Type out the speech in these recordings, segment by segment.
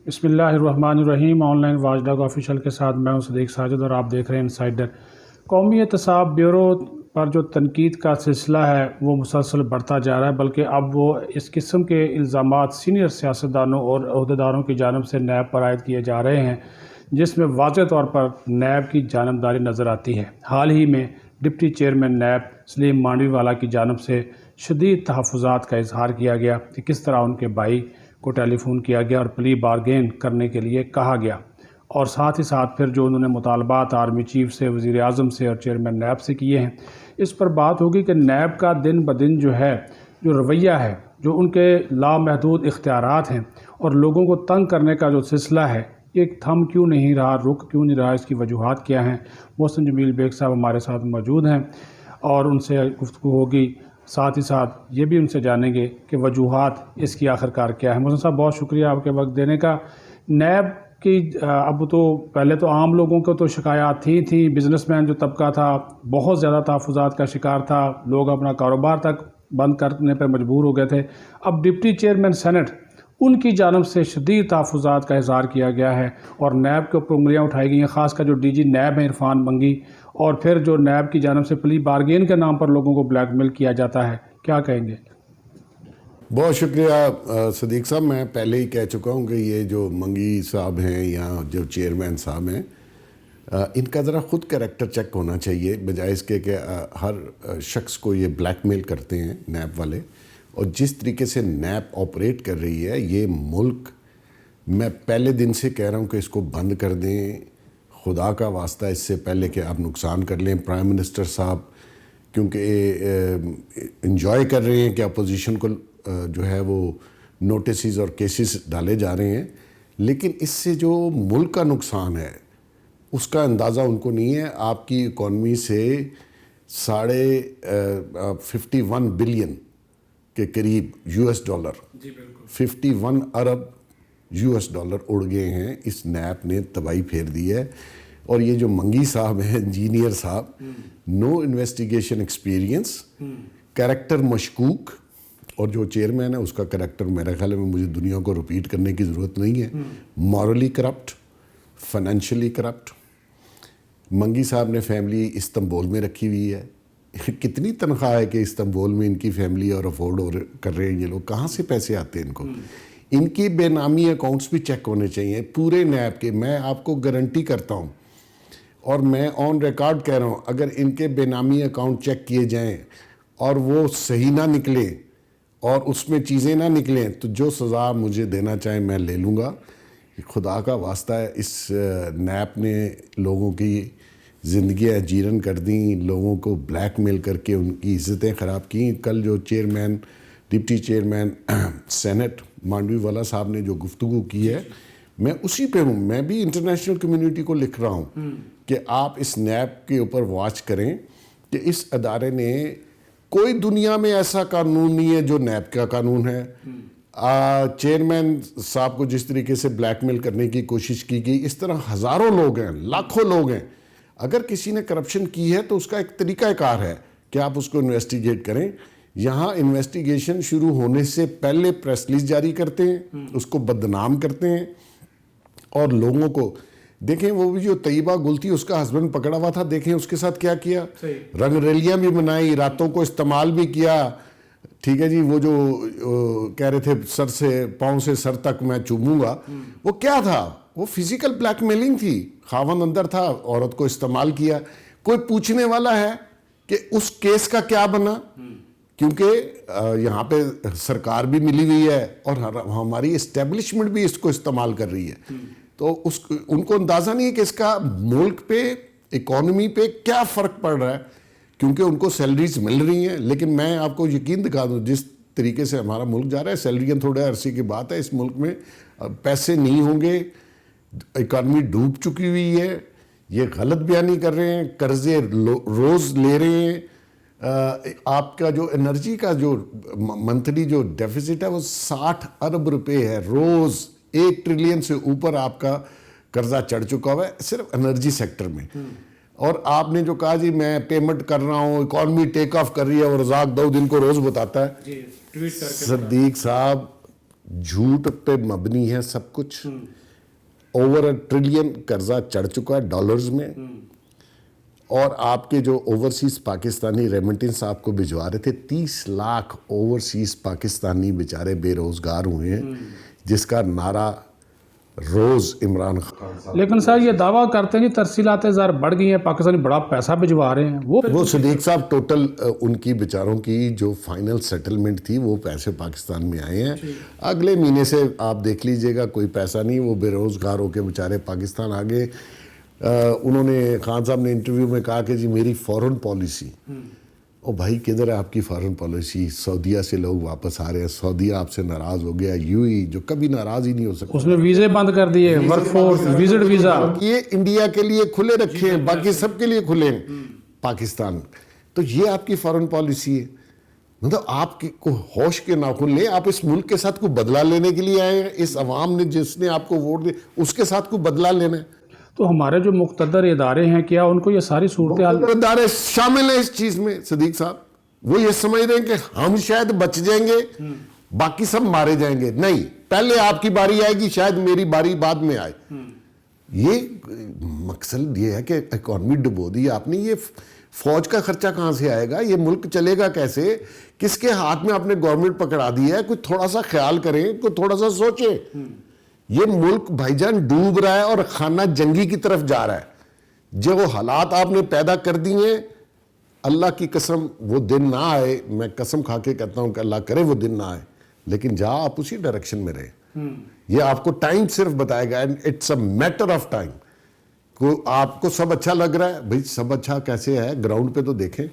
بسم اللہ الرحمن الرحیم۔ On line watch dog official کے ساتھ میں ہوں صدیق ساجد اور آپ دیکھ رہے ہیں انسائڈر۔ قومی احتساب بیورو پر جو تنقید کا سلسلہ ہے وہ مسلسل بڑھتا جا رہا ہے، بلکہ اب وہ اس قسم کے الزامات سینئر سیاستدانوں اور عہدیداروں کی جانب سے نیب پر عائد کیے جا رہے ہیں، جس میں واضح طور پر نیب کی جانبداری نظر آتی ہے۔ حال ہی میں ڈپٹی چیئرمین نیب سلیم مانڈوی والا کی جانب سے شدید تحفظات کا اظہار کیا گیا کہ کس طرح ان کے بھائی کو ٹیلی فون کیا گیا اور پلی بارگین کرنے کے لیے کہا گیا، اور ساتھ ہی ساتھ پھر جو انہوں نے مطالبات آرمی چیف سے، وزیر اعظم سے اور چیئرمین نیب سے کیے ہیں، اس پر بات ہوگی کہ نیب کا دن بدن جو رویہ ہے، جو ان کے لامحدود اختیارات ہیں اور لوگوں کو تنگ کرنے کا جو سلسلہ ہے، یہ تھم کیوں نہیں رہا، رک کیوں نہیں رہا، اس کی وجوہات کیا ہیں۔ محسن جمیل بیگ صاحب ہمارے ساتھ موجود ہیں اور ان سے گفتگو ہوگی، ساتھ ہی ساتھ یہ بھی ان سے جانیں گے کہ وجوہات اس کی آخر کار کیا ہے۔ محسن صاحب بہت شکریہ آپ کے وقت دینے کا۔ نیب کی اب تو پہلے تو عام لوگوں کو تو شکایات تھیں، بزنس مین جو طبقہ تھا بہت زیادہ تحفظات کا شکار تھا، لوگ اپنا کاروبار تک بند کرنے پر مجبور ہو گئے تھے۔ اب ڈپٹی چیئرمین سینٹ ان کی جانب سے شدید تحفظات کا اظہار کیا گیا ہے اور نیب کے اوپر انگلیاں اٹھائی گئی ہیں، خاص کر جو ڈی جی نیب ہیں عرفان منگی، اور پھر جو نیب کی جانب سے پلی بارگین کے نام پر لوگوں کو بلیک میل کیا جاتا ہے۔ کیا کہیں گے؟ بہت شکریہ صدیق صاحب۔ میں پہلے ہی کہہ چکا ہوں کہ یہ جو منگی صاحب ہیں یا جو چیئرمین صاحب ہیں، ان کا ذرا خود کریکٹر چیک ہونا چاہیے، بجائے اس کے کہ ہر شخص کو یہ بلیک میل کرتے ہیں نیب والے۔ اور جس طریقے سے نیب آپریٹ کر رہی ہے یہ ملک، میں پہلے دن سے کہہ رہا ہوں کہ اس کو بند کر دیں، خدا کا واسطہ، اس سے پہلے کہ آپ نقصان کر لیں۔ پرائم منسٹر صاحب کیونکہ انجوائے کر رہے ہیں کہ اپوزیشن کو جو ہے وہ نوٹسز اور کیسز ڈالے جا رہے ہیں، لیکن اس سے جو ملک کا نقصان ہے اس کا اندازہ ان کو نہیں ہے۔ آپ کی اکانومی سے 51 بلین کے قریب US ڈالر، 51 ارب US ڈالر اڑ گئے ہیں۔ اس نیب نے تباہی پھیر دی ہے۔ اور یہ جو منگی صاحب ہیں، انجینئر صاحب، نو انویسٹیگیشن ایکسپیرینس، کریکٹر مشکوک، اور جو چیئرمین ہے اس کا کریکٹر میرے خیال میں مجھے دنیا کو رپیٹ کرنے کی ضرورت نہیں ہے۔ Morally corrupt, financially corrupt. Mangi صاحب نے فیملی استنبول میں رکھی ہوئی ہے۔ کتنی تنخواہ ہے کہ استنبول میں ان کی فیملی اور افورڈ کر رہے ہیں یہ لوگ؟ کہاں سے پیسے آتے ہیں ان کو؟ ان کی بے نامی اکاؤنٹس بھی چیک ہونے چاہیے پورے نیب کے۔ میں آپ کو گارنٹی کرتا ہوں اور میں آن ریکارڈ کہہ رہا ہوں، اگر ان کے بے نامی اکاؤنٹ چیک کیے جائیں اور وہ صحیح نہ نکلیں اور اس میں چیزیں نہ نکلیں تو جو سزا مجھے دینا چاہیں میں لے لوں گا۔ خدا کا واسطہ ہے، اس نیب نے لوگوں کی زندگیاں جیرن کر دیں، لوگوں کو بلیک میل کر کے ان کی عزتیں خراب کیں۔ کل جو chairman, deputy chairman senate Mandvi والا صاحب نے جو گفتگو کی ہے، میں اسی پہ ہوں۔ میں بھی انٹرنیشنل کمیونٹی کو لکھ رہا ہوں کہ آپ اس نیب کے اوپر واچ کریں کہ اس ادارے نے، کوئی دنیا میں ایسا قانون نہیں ہے جو نیب کا قانون ہے۔ چیئرمین صاحب کو جس طریقے سے بلیک میل کرنے کی کوشش کی گئی، اس طرح ہزاروں لوگ ہیں، لاکھوں لوگ ہیں۔ اگر کسی نے کرپشن کی ہے تو اس کا ایک طریقہ کار ہے کہ آپ اس کو انویسٹیگیٹ کریں۔ یہاں انویسٹیگیشن شروع ہونے سے پہلے پریس ریلیز جاری کرتے ہیں، اس کو بدنام کرتے ہیں اور لوگوں کو دیکھیں۔ وہ بھی جو طیبہ گل تھی، اس کا ہسبینڈ پکڑا ہوا تھا، دیکھیں اس کے ساتھ کیا کیا، رنگ ریلیاں بھی منائی، راتوں کو استعمال بھی کیا، ٹھیک ہے جی۔ وہ جو کہہ رہے تھے سر سے پاؤں سے سر تک میں چوموں گا، وہ کیا تھا؟ وہ فزیکل بلیک میلنگ تھی۔ خاوند اندر تھا، عورت کو استعمال کیا۔ کوئی پوچھنے والا ہے کہ اس کیس کا کیا بنا؟ کیونکہ یہاں پہ سرکار بھی ملی ہوئی ہے اور ہماری اسٹیبلشمنٹ بھی اس کو استعمال کر رہی ہے، تو ان کو اندازہ نہیں ہے کہ اس کا ملک پہ، اکانومی پہ کیا فرق پڑ رہا ہے، کیونکہ ان کو سیلریز مل رہی ہیں۔ لیکن میں آپ کو یقین دکھا دوں، جس طریقے سے ہمارا ملک جا رہا ہے، سیلریاں تھوڑے عرصے کی بات ہے، اس ملک میں پیسے نہیں ہوں گے، اکانومی ڈوب چکی ہوئی ہے۔ یہ غلط بیانی کر رہے ہیں، قرضے روز لے رہے ہیں۔ آپ کا جو انرجی کا جو منتھلی جو ڈیفیسٹ ہے وہ 60 ارب روپے ہے روز، 1 ٹریلین سے اوپر آپ کا قرضہ چڑھ چکا ہوا ہے صرف انرجی سیکٹر میں۔ اور آپ نے جو کہا جی میں پیمنٹ کر رہا ہوں، اکانومی ٹیک آف کر رہی ہے، اور رزاق داؤد ان کو روز بتاتا ہے۔ صدیق صاحب جھوٹ پہ مبنی ہے سب کچھ. اوور $1 ٹریلین قرضہ چڑھ چکا ہے ڈالرز میں, اور آپ کے جو اوورسیز پاکستانی ریمیٹنس آپ کو بھجوا رہے تھے, 30 لاکھ اوورسیز پاکستانی بیچارے بے روزگار ہوئے ہیں, جس کا نعرہ روز عمران خان صاحب. لیکن سر یہ دعویٰ کرتے ہیں کہ ترسیلات زر بڑھ گئی ہیں, پاکستانی بڑا پیسہ بھجوا رہے ہیں. وہ صدیق صاحب ٹوٹل ان کی بیچاروں کی جو فائنل سیٹلمنٹ تھی وہ پیسے پاکستان میں آئے ہیں. اگلے مہینے سے آپ دیکھ لیجئے گا کوئی پیسہ نہیں, وہ بے روزگار ہو کے بیچارے پاکستان آ گئے. انہوں نے خان صاحب نے انٹرویو میں کہا کہ جی میری فورن پالیسی. او بھائی کدھر ہے آپ کی فارن پالیسی؟ سعودیہ سے لوگ واپس آ رہے ہیں, سعودیہ آپ سے ناراض ہو گیا, جو کبھی ناراض ہی نہیں ہو سکتا. اس نے ویزے بند کر دیے, ورک فورس وزٹ ویزا. یہ انڈیا کے لیے کھلے رکھے ہیں, باقی سب کے لیے کھلے ہیں پاکستان. تو یہ آپ کی فارن پالیسی ہے. مطلب آپ کو ہوش کے ناخن لیں, آپ اس ملک کے ساتھ کوئی بدلہ لینے کے لیے آئے ہیں. اس عوام نے جس نے آپ کو ووٹ دے اس کے ساتھ کوئی بدلہ لینا ہے. تو ہمارے جو مقتدر ادارے ہیں, کیا ان کو یہ ساری صورتحال ادارے شامل ہیں اس چیز میں صدیق صاحب؟ وہ یہ سمجھ رہے ہیں کہ ہم شاید بچ جائیں گے, باقی سب مارے جائیں گے. نہیں, پہلے آپ کی باری آئے گی, شاید میری باری بعد میں آئے. یہ مقصد یہ ہے کہ اکانومی ڈبو دی آپ نے. یہ فوج کا خرچہ کہاں سے آئے گا؟ یہ ملک چلے گا کیسے؟ کس کے ہاتھ میں آپ نے گورنمنٹ پکڑا دی ہے؟ کوئی تھوڑا سا خیال کریں, کوئی تھوڑا سا سوچیں. یہ ملک بھائی جان ڈوب رہا ہے اور خانہ جنگی کی طرف جا رہا ہے. جو حالات آپ نے پیدا کر دیے, اللہ کی قسم وہ دن نہ آئے. میں قسم کھا کے کہتا ہوں کہ اللہ کرے وہ دن نہ آئے, لیکن جا آپ اسی ڈائریکشن میں رہے. یہ آپ کو ٹائم صرف بتائے گا, it's a matter of time. آپ کو سب اچھا لگ رہا ہے, بھائی سب اچھا کیسے ہے گراؤنڈ پہ تو دیکھیں.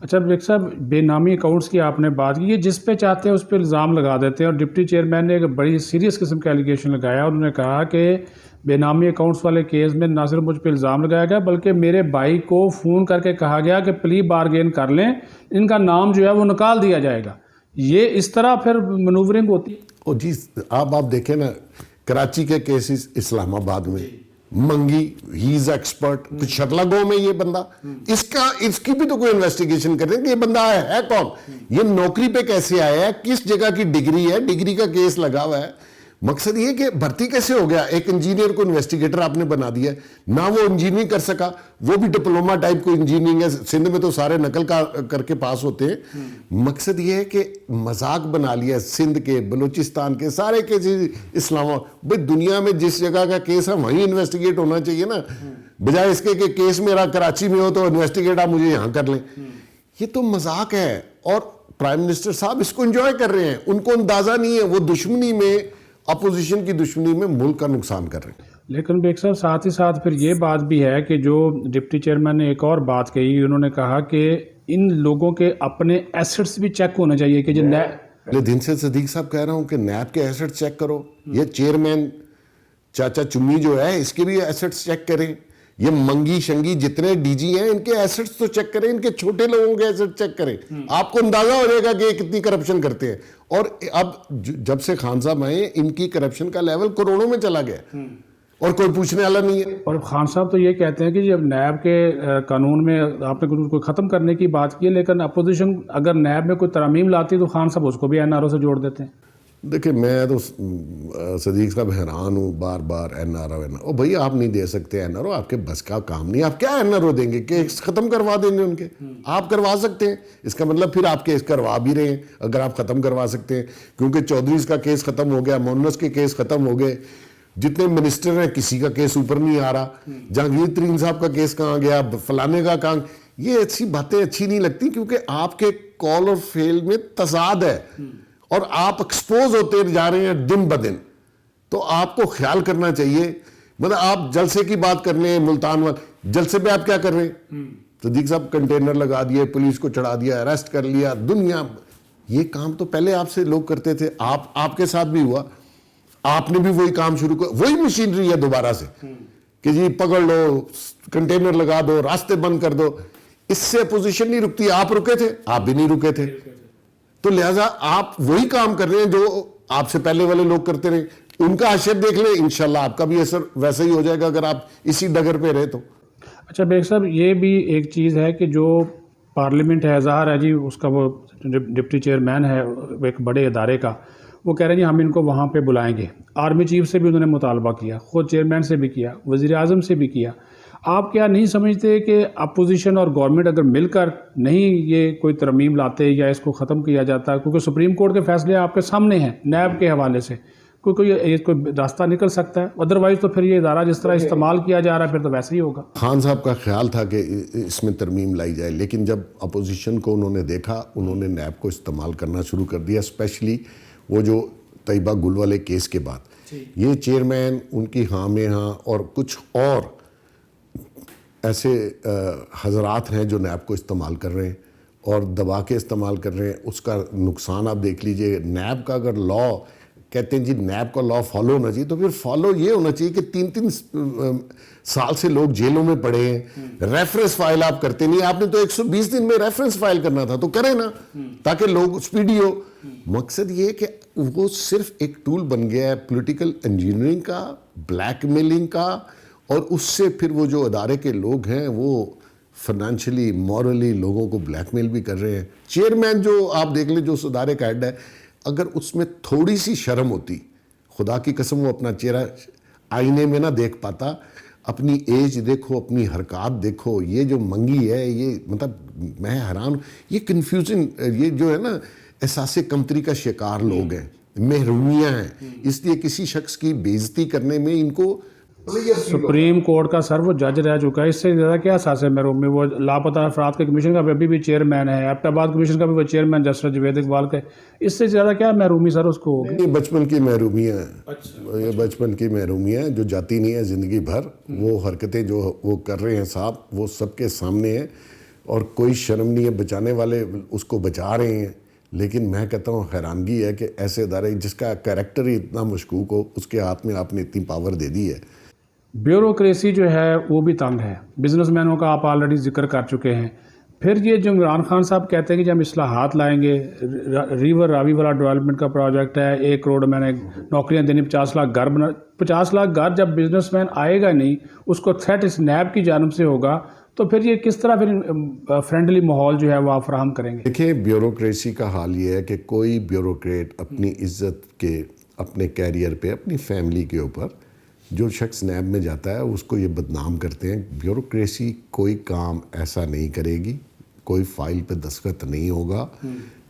اچھا بیگ صاحب, بے نامی اکاؤنٹس کی آپ نے بات کی, یہ جس پہ چاہتے ہیں اس پہ الزام لگا دیتے ہیں, اور ڈپٹی چیئرمین نے ایک بڑی سیریس قسم کا ایلیگیشن لگایا. انہوں نے کہا کہ بے نامی اکاؤنٹس والے کیس میں نہ صرف مجھ پہ الزام لگایا گیا, بلکہ میرے بھائی کو فون کر کے کہا گیا کہ پلی بارگین کر لیں, ان کا نام جو ہے وہ نکال دیا جائے گا. یہ اس طرح پھر منوورنگ ہوتی ہے. او جی, آپ دیکھیں نا, کراچی کے کیسز اسلام آباد میں منگی, ہی از ایکسپرٹ. شرلا گو میں یہ بندہ, اس کی بھی تو کوئی انویسٹیگیشن کریں کہ یہ بندہ ہے کون, یہ نوکری پہ کیسے آیا ہے, کس جگہ کی ڈگری ہے, ڈگری کا کیس لگا ہوا ہے. مقصد یہ کہ بھرتی کیسے ہو گیا؟ ایک انجینئر کو انویسٹیگیٹر آپ نے بنا دیا, نہ وہ انجینئرنگ کر سکا, وہ بھی ڈپلوما ٹائپ کو انجینئرنگ ہے. سندھ میں تو سارے نقل کر کے پاس ہوتے ہیں. مقصد یہ ہے کہ مذاق بنا لیا سندھ کے, بلوچستان کے, سارے کیسز اسلام آباد. بھائی دنیا میں جس جگہ کا کیس ہے وہیں انویسٹیگیٹ ہونا چاہیے نا, بجائے اس کے کہ کیس میرا کراچی میں ہو تو انویسٹیگیٹ آپ مجھے یہاں کر لیں. یہ تو مذاق ہے, اور پرائم منسٹر صاحب اس کو انجوائے کر رہے ہیں. ان کو اندازہ نہیں ہے, وہ دشمنی میں, اپوزیشن کی دشمنی میں ملک کا نقصان کر رہے ہیں. لیکن بیگ صاحب ساتھ ہی ساتھ پھر یہ بات بھی ہے کہ جو ڈپٹی چیئرمین نے ایک اور بات کہی, انہوں نے کہا کہ ان لوگوں کے اپنے ایسٹس بھی چیک ہونے چاہیے. کہ جو پہلے دن سے صدیق صاحب کہہ رہا ہوں کہ نیب کے ایسٹ چیک کرو. یہ چیئرمین چاچا چمی جو ہے اس کے بھی ایسٹس چیک کریں. یہ منگی شنگی جتنے ڈی جی ہیں ان کے ایسٹس تو چیک کریں, ان کے چھوٹے لوگوں کے ایسٹ چیک کریں. آپ کو اندازہ ہو جائے گا کہ یہ کتنی کرپشن کرتے ہیں. اور اب جب سے خان صاحب آئے ان کی کرپشن کا لیول کروڑوں میں چلا گیا, اور کوئی پوچھنے والا نہیں ہے. اور خان صاحب تو یہ کہتے ہیں کہ جب نیب کے قانون میں آپ نے کوئی ختم کرنے کی بات کی, لیکن اپوزیشن اگر نیب میں کوئی ترامیم لاتی تو خان صاحب اس کو بھی این آر او سے جوڑ دیتے ہیں. دیکھیں میں تو صدیق صاحب حیران ہوں, بار بار این آر او. بھائی آپ نہیں دے سکتے این آر او, آپ کے بس کا کام نہیں. آپ کیا این آر او دیں گے؟ کیس ختم کروا دیں گے ان کے؟ آپ کروا سکتے ہیں, اس کا مطلب پھر آپ کیس کروا بھی رہے ہیں اگر آپ ختم کروا سکتے ہیں. کیونکہ چودھریز کا کیس ختم ہو گیا, مونس کے کیس ختم ہو گئے, جتنے منسٹر ہیں کسی کا کیس اوپر نہیں آ رہا. جہانگیر ترین صاحب کا کیس کہاں گیا, فلانے کا کہاں. یہ ایسی باتیں اچھی نہیں لگتی, کیونکہ آپ کے کال اور فیل میں تضاد ہے, اور آپ ایکسپوز ہوتے جا رہے ہیں دن بدن. تو آپ کو خیال کرنا چاہیے. مطلب آپ جلسے کی بات کر لیں, ملتان جلسے پہ آپ کیا کر رہے ہیں؟ صدیق صاحب کنٹینر لگا دیے, پولیس کو چڑھا دیا, اریسٹ کر لیا. دنیا یہ کام تو پہلے آپ سے لوگ کرتے تھے, آپ کے ساتھ بھی ہوا, آپ نے بھی وہی کام شروع کر. وہی مشینری ہے دوبارہ سے کہ جی پکڑ لو, کنٹینر لگا دو, راستے بند کر دو. اس سے اپوزیشن نہیں رکتی. آپ رکے تھے, آپ بھی نہیں رکے تھے, تو لہٰذا آپ وہی کام کر رہے ہیں جو آپ سے پہلے والے لوگ کرتے رہے. ان کا حیثیت دیکھ لیں, انشاءاللہ آپ کا بھی اثر ویسا ہی ہو جائے گا اگر آپ اسی ڈگر پہ رہے تو. اچھا بیگ صاحب, یہ بھی ایک چیز ہے کہ جو پارلیمنٹ ہے, ظاہر ہے جی اس کا وہ ڈپٹی چیئرمین ہے ایک بڑے ادارے کا, وہ کہہ رہے ہیں جی ہم ان کو وہاں پہ بلائیں گے. آرمی چیف سے بھی انہوں نے مطالبہ کیا, خود چیئرمین سے بھی کیا, وزیر اعظم سے بھی کیا. آپ کیا نہیں سمجھتے کہ اپوزیشن اور گورنمنٹ اگر مل کر نہیں یہ کوئی ترمیم لاتے یا اس کو ختم کیا جاتا, کیونکہ سپریم کورٹ کے فیصلے آپ کے سامنے ہیں نیب کے حوالے سے, کوئی راستہ نکل سکتا ہے, ادروائز تو پھر یہ ادارہ جس طرح استعمال کیا جا رہا ہے پھر تو ویسے ہی ہوگا. خان صاحب کا خیال تھا کہ اس میں ترمیم لائی جائے, لیکن جب اپوزیشن کو انہوں نے دیکھا, انہوں نے نیب کو استعمال کرنا شروع کر دیا, اسپیشلی وہ جو طیبہ گل والے کیس کے بعد. یہ چیئرمین ان کی ہاں میں ہاں اور کچھ اور ایسے حضرات ہیں جو نیب کو استعمال کر رہے ہیں اور دبا کے استعمال کر رہے ہیں. اس کا نقصان آپ دیکھ لیجئے. نیب کا اگر لا کہتے ہیں جی نیب کا لا فالو ہونا چاہیے, تو پھر فالو یہ ہونا چاہیے کہ 3 سال سے لوگ جیلوں میں پڑے ہیں, ریفرنس فائل آپ کرتے نہیں. آپ نے تو 120 دن میں ریفرنس فائل کرنا تھا, تو کریں نا تاکہ لوگ سپیڈی ہو. مقصد یہ ہے کہ وہ صرف ایک ٹول بن گیا ہے پولیٹیکل انجینئرنگ کا, بلیک میلنگ کا, اور اس سے پھر وہ جو ادارے کے لوگ ہیں وہ فائنینشلی مورلی لوگوں کو بلیک میل بھی کر رہے ہیں. چیئرمین جو آپ دیکھ لیں جو اس ادارے کا ہیڈ ہے, اگر اس میں تھوڑی سی شرم ہوتی, خدا کی قسم وہ اپنا چہرہ آئینے میں نہ دیکھ پاتا. اپنی ایج دیکھو, اپنی حرکات دیکھو, یہ جو منگی ہے, یہ مطلب میں حیران, یہ کنفیوژن, یہ جو ہے نا احساس کمتری کا شکار لوگ ہیں, محرومیاں ہیں, اس لیے کسی شخص کی بےعزتی کرنے میں ان کو. سپریم کورٹ کا سر وہ جج رہ چکا ہے, اس سے زیادہ کیا احساس ہے محرومی. وہ لاپتہ افراد کے کمیشن کا ابھی بھی چیئرمین ہے, ایبٹ آباد کمیشن کا بھی وہ چیئرمین جسٹس جوید اقبال کے, اس سے زیادہ کیا محرومی سر اس کو ہوگی. یہ بچپن کی محرومیاں ہیں, یہ بچپن کی محرومیاں ہیں جو جاتی نہیں ہیں زندگی بھر. وہ حرکتیں جو وہ کر رہے ہیں صاحب, وہ سب کے سامنے ہیں اور کوئی شرم نہیں ہے. بچانے والے اس کو بچا رہے ہیں, لیکن میں کہتا ہوں حیرانگی ہے کہ ایسے ادارے جس کا کریکٹر ہی اتنا مشکوک ہو, اس کے ہاتھ میں آپ نے اتنی پاور دے دی ہے. بیوروکریسی جو ہے وہ بھی تنگ ہے. بزنس مینوں کا آپ آلریڈی ذکر کر چکے ہیں. پھر یہ جو عمران خان صاحب کہتے ہیں کہ جب ہم اصلاحات لائیں گے, ریور راوی والا ڈیولپمنٹ کا پروجیکٹ ہے, 1 کروڑ میں نے نوکریاں دینی, 50 لاکھ گھر بنا. 50 لاکھ گھر جب بزنس مین آئے گا نہیں, اس کو تھریٹ اس نیب کی جانب سے ہوگا, تو پھر یہ کس طرح پھر فرینڈلی ماحول جو ہے وہ آپ فراہم کریں گے. دیکھیں بیوروکریسی کا حال یہ ہے کہ کوئی بیوروکریٹ اپنی عزت کے, اپنے کیریئر پہ, اپنی فیملی کے اوپر جو شخص نیب میں جاتا ہے اس کو یہ بدنام کرتے ہیں. بیوروکریسی کوئی کام ایسا نہیں کرے گی, کوئی فائل پہ دستخط نہیں ہوگا,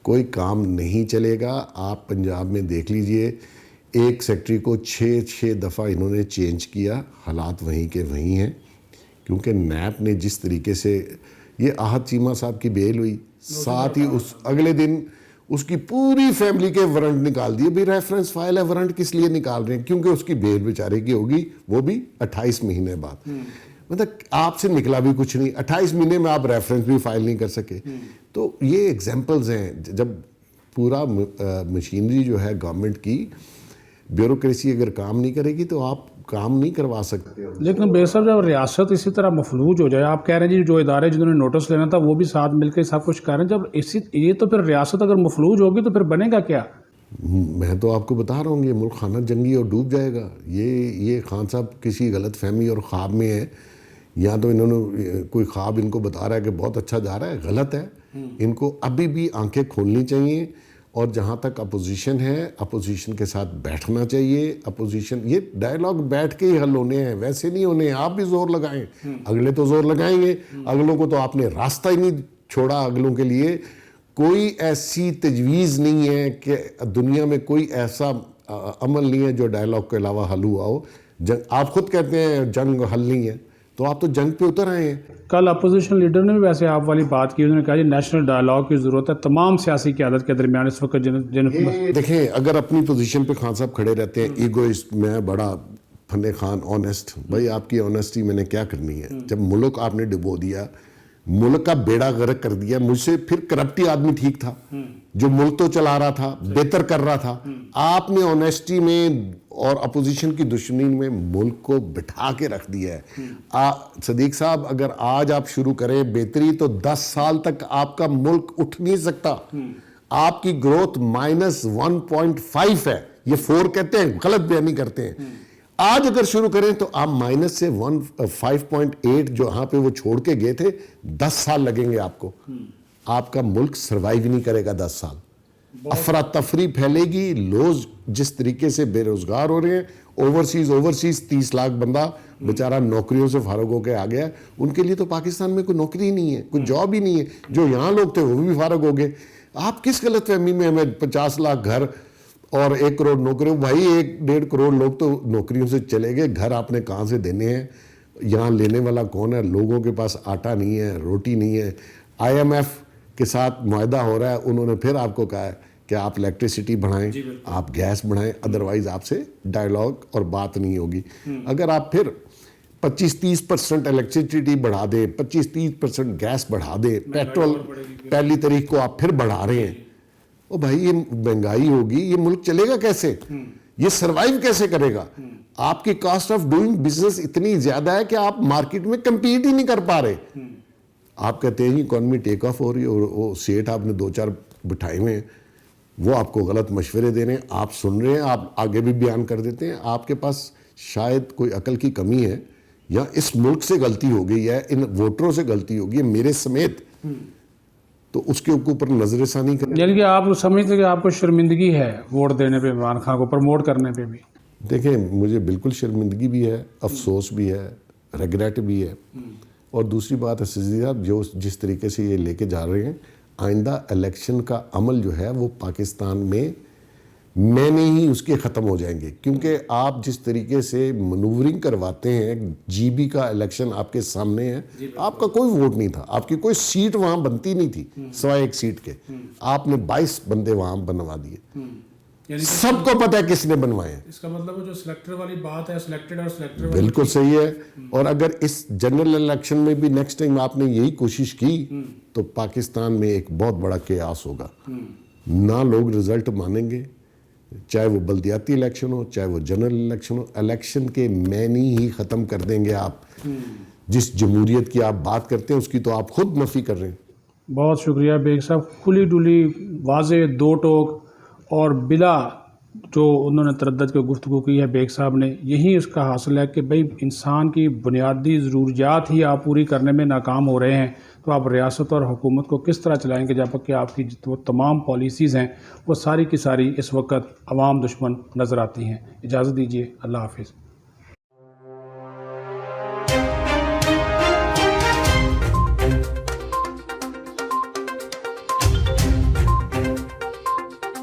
کوئی کام نہیں چلے گا. آپ پنجاب میں دیکھ لیجئے, ایک سیکٹری کو 6 دفعہ انہوں نے چینج کیا, حالات وہیں کے وہیں ہیں. کیونکہ نیب نے جس طریقے سے, یہ آحت چیمہ صاحب کی بیل ہوئی, ساتھ ہی اس اگلے دن اس کی پوری فیملی کے وارنٹ نکال دیے. بھی ریفرنس فائل ہے, وارنٹ کس لیے نکال رہے ہیں؟ کیونکہ اس کی بیل بیچارے کی ہوگی, وہ بھی 28 مہینے بعد. مطلب آپ سے نکلا بھی کچھ نہیں, 28 مہینے میں آپ ریفرنس بھی فائل نہیں کر سکے. تو یہ ایگزامپلز ہیں. جب پورا مشینری جو ہے گورنمنٹ کی, بیوروکریسی اگر کام نہیں کرے گی تو آپ کام نہیں کروا سکتے. لیکن بے صاحب جب ریاست اسی طرح مفلوج ہو جائے, آپ کہہ رہے ہیں جی جو ادارے جنہوں نے نوٹس لینا تھا وہ بھی ساتھ مل کے سب کچھ کر رہے ہیں, جب یہ تو پھر ریاست اگر مفلوج ہوگی تو پھر بنے گا کیا؟ میں تو آپ کو بتا رہا ہوں, یہ ملک خانہ جنگی اور ڈوب جائے گا. یہ خان صاحب کسی غلط فہمی اور خواب میں ہے, یا تو انہوں نے کوئی خواب ان کو بتا رہا ہے کہ بہت اچھا جا رہا ہے. غلط ہے. ان کو ابھی بھی آنکھیں کھولنی چاہیے, اور جہاں تک اپوزیشن ہے, اپوزیشن کے ساتھ بیٹھنا چاہیے. اپوزیشن, یہ ڈائیلاگ بیٹھ کے ہی حل ہونے ہیں, ویسے نہیں ہونے ہیں. آپ بھی زور لگائیں, اگلے تو زور لگائیں گے. اگلوں کو تو آپ نے راستہ ہی نہیں چھوڑا. اگلوں کے لیے کوئی ایسی تجویز نہیں ہے کہ دنیا میں کوئی ایسا عمل نہیں ہے جو ڈائیلاگ کے علاوہ حل ہوا ہو. آپ خود کہتے ہیں جنگ حل نہیں ہے, تو آپ تو جنگ پہ اتر آئے ہیں. کل اپوزیشن لیڈر نے بھی ویسے آپ والی بات کی, انہوں نے کہا جی نیشنل ڈائیلاگ کی ضرورت ہے تمام سیاسی قیادت کے درمیان اس وقت. دیکھیں اگر اپنی پوزیشن پہ خان صاحب کھڑے رہتے ہیں, ایگوئسٹ, میں بڑا فن خان آنیسٹ, بھائی آپ کی آنیسٹی میں نے کیا کرنی ہے؟ جب ملک آپ نے ڈبو دیا, ملک کا بیڑا غرق کر دیا. مجھ سے پھر کرپٹی آدمی ٹھیک تھا جو ملک تو چلا رہا تھا, بہتر کر رہا تھا. آپ نے آنیسٹی میں اور اپوزیشن کی دشمنی میں ملک کو بٹھا کے رکھ دیا ہے. صدیق صاحب اگر آج آپ شروع کریں بہتری, تو 10 سال تک آپ کا ملک اٹھ نہیں سکتا. آپ کی گروتھ -1.5 ہے. یہ 4 کہتے ہیں, غلط بیانی کرتے ہیں. آج اگر شروع کریں تو آپ مائنس سے 5.8 جہاں پہ وہ چھوڑ کے گئے تھے, 10 سال لگیں گے آپ کو. آپ کا ملک سروائیو نہیں کرے گا 10 سال. افراتفری پھیلے گی، لوگ جس طریقے سے بے روزگار ہو رہے ہیں، اوورسیز 30 لاکھ بندہ بیچارہ نوکریوں سے فارغ ہو کے آ گیا ہے، ان کے لیے تو پاکستان میں کوئی نوکری ہی نہیں ہے، کوئی جاب ہی نہیں ہے، جو یہاں لوگ تھے وہ بھی فارغ ہو گئے۔ آپ کس غلط فہمی میں ہمیں 50 لاکھ گھر اور 1 کروڑ نوکریوں، بھائی 1-1.5 کروڑ لوگ تو نوکریوں سے چلے گئے، گھر آپ نے کہاں سے دینے ہیں؟ یہاں لینے والا کون ہے؟ لوگوں کے پاس آٹا نہیں ہے، روٹی نہیں ہے۔ IMF کے ساتھ معاہدہ ہو رہا ہے، انہوں نے پھر آپ کو کہا ہے کہ آپ الیکٹریسٹی بڑھائیں، آپ گیس بڑھائیں، ادروائز آپ سے ڈائیلاگ اور بات نہیں ہوگی۔ اگر آپ پھر 25-30% الیکٹریسٹی بڑھا دیں، 25-30% گیس بڑھا دیں، پیٹرول 1 تاریخ کو آپ پھر بڑھا رہے ہیں، او بھائی یہ مہنگائی ہوگی، یہ ملک چلے گا کیسے؟ یہ سروائیو کیسے کرے گا؟ آپ کی کاسٹ آف ڈوئنگ بزنس اتنی زیادہ ہے کہ آپ مارکیٹ میں کمپیٹ ہی نہیں کر پا رہے۔ آپ کہتے ہیں اکانومی ٹیک آف ہو رہی ہے، اور وہ سیٹ آپ نے 2-4 بٹھائے ہوئے ہیں، وہ آپ کو غلط مشورے دے رہے ہیں، آپ سن رہے ہیں، آپ آگے بھی بیان کر دیتے ہیں۔ آپ کے پاس شاید کوئی عقل کی کمی ہے، یا اس ملک سے غلطی ہو گئی ہے، ان ووٹروں سے غلطی ہو گئی ہے میرے سمیت، تو اس کے اوپر نظر ثانی کریں۔ یعنی کہ آپ سمجھتے کہ آپ کو شرمندگی ہے ووٹ دینے پہ، عمران خان کو پروموٹ کرنے پہ بھی؟ دیکھیں مجھے بالکل شرمندگی بھی ہے، افسوس بھی ہے، ریگریٹ بھی ہے، اور دوسری بات ہے سیدھی صاحب، جو جس طریقے سے یہ لے کے جا رہے ہیں، آئندہ الیکشن کا عمل جو ہے وہ پاکستان میں نہیں ہی اس کے ختم ہو جائیں گے، کیونکہ آپ جس طریقے سے منورنگ کرواتے ہیں، GB کا الیکشن آپ کے سامنے ہے، آپ کا کوئی ووٹ نہیں تھا، آپ کی کوئی سیٹ وہاں بنتی نہیں تھی سوائے 1 سیٹ کے، آپ نے 22 بندے وہاں بنوا دیے، سب کو پتہ ہے کس نے بنوائے ہیں۔ اس کا مطلب جو سلیکٹر والی بات ہے، سلیکٹڈ اور سلیکٹر، بالکل صحیح ہے، اور اگر اس جنرل الیکشن میں بھی نیکسٹ ٹائم آپ نے یہی کوشش کی تو پاکستان میں ایک بہت بڑا کیاس ہوگا، نہ لوگ رزلٹ مانیں گے، چاہے وہ بلدیاتی الیکشن ہو، چاہے وہ جنرل الیکشن ہو، الیکشن کے معنی ہی ختم کر دیں گے آپ۔ جس جمہوریت کی آپ بات کرتے ہیں اس کی تو آپ خود نفی کر رہے ہیں۔ بہت شکریہ بیگ صاحب، کھلی ڈلی واضح 2 ٹوک اور بلا جو انہوں نے تردد کی گفتگو کی ہے بیگ صاحب نے، یہی اس کا حاصل ہے کہ بھئی انسان کی بنیادی ضروریات ہی آپ پوری کرنے میں ناکام ہو رہے ہیں، تو آپ ریاست اور حکومت کو کس طرح چلائیں گے جب کہ آپ کی وہ تمام پالیسیز ہیں وہ ساری کی ساری اس وقت عوام دشمن نظر آتی ہیں۔ اجازت دیجیے، اللہ حافظ۔